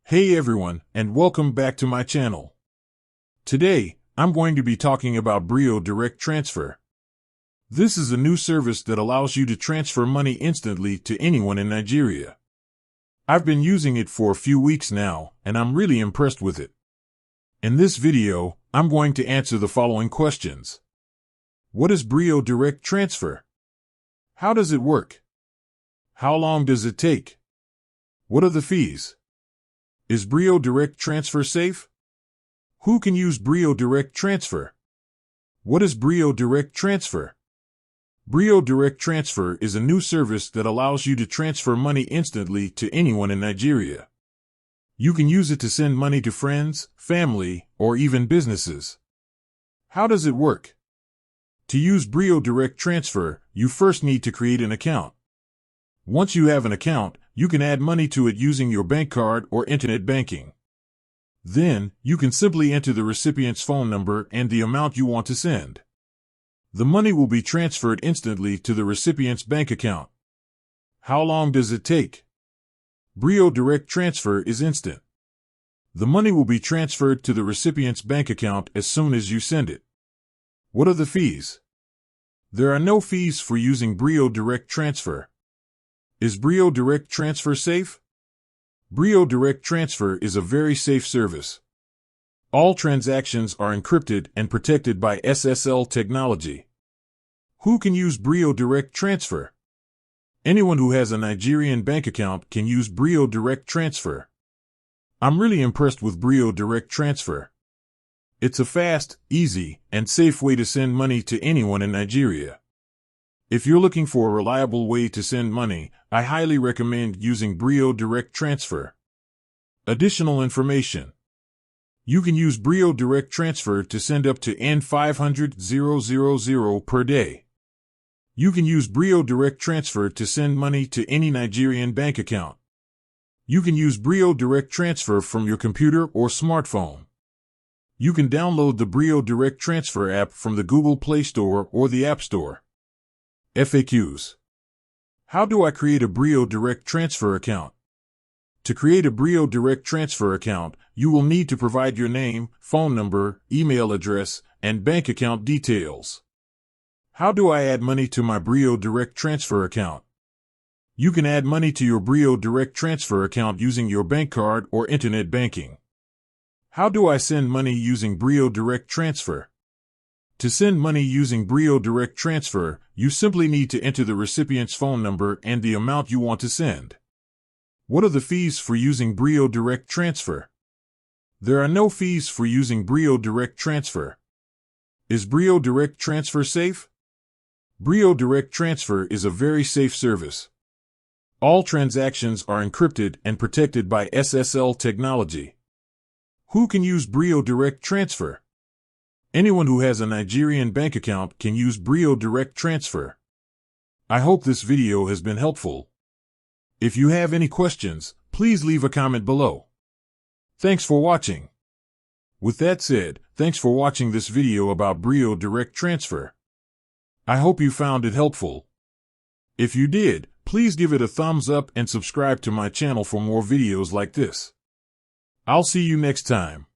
Hey everyone, and welcome back to my channel. Today, I'm going to be talking about Brio Direct Transfer. This is a new service that allows you to transfer money instantly to anyone in Nigeria. I've been using it for a few weeks now, and I'm really impressed with it. In this video, I'm going to answer the following questions. What is Brio Direct Transfer? How does it work? How long does it take? What are the fees? Is Brio Direct Transfer safe? Who can use Brio Direct Transfer? What is Brio Direct Transfer? Brio Direct Transfer is a new service that allows you to transfer money instantly to anyone in Nigeria. You can use it to send money to friends, family, or even businesses. How does it work? To use Brio Direct Transfer, you first need to create an account. Once you have an account, you can add money to it using your bank card or internet banking. Then, you can simply enter the recipient's phone number and the amount you want to send. The money will be transferred instantly to the recipient's bank account. How long does it take? Brio Direct Transfer is instant. The money will be transferred to the recipient's bank account as soon as you send it. What are the fees? There are no fees for using Brio Direct Transfer. Is Brio Direct Transfer safe? Brio Direct Transfer is a very safe service. All transactions are encrypted and protected by SSL technology. Who can use Brio Direct Transfer? Anyone who has a Nigerian bank account can use Brio Direct Transfer. I'm really impressed with Brio Direct Transfer. It's a fast, easy, and safe way to send money to anyone in Nigeria. If you're looking for a reliable way to send money, I highly recommend using Brio Direct Transfer. Additional information. You can use Brio Direct Transfer to send up to N500,000 per day. You can use Brio Direct Transfer to send money to any Nigerian bank account. You can use Brio Direct Transfer from your computer or smartphone. You can download the Brio Direct Transfer app from the Google Play Store or the App Store. FAQs. How do I create a Brio Direct Transfer account? To create a Brio Direct Transfer account, you will need to provide your name, phone number, email address, and bank account details. How do I add money to my Brio Direct Transfer account? You can add money to your Brio Direct Transfer account using your bank card or internet banking. How do I send money using Brio Direct Transfer? To send money using Brio Direct Transfer, you simply need to enter the recipient's phone number and the amount you want to send. What are the fees for using Brio Direct Transfer? There are no fees for using Brio Direct Transfer. Is Brio Direct Transfer safe? Brio Direct Transfer is a very safe service. All transactions are encrypted and protected by SSL technology. Who can use Brio Direct Transfer? Anyone who has a Nigerian bank account can use Brio Direct Transfer. I hope this video has been helpful. If you have any questions, please leave a comment below. Thanks for watching. With that said, thanks for watching this video about Brio Direct Transfer. I hope you found it helpful. If you did, please give it a thumbs up and subscribe to my channel for more videos like this. I'll see you next time.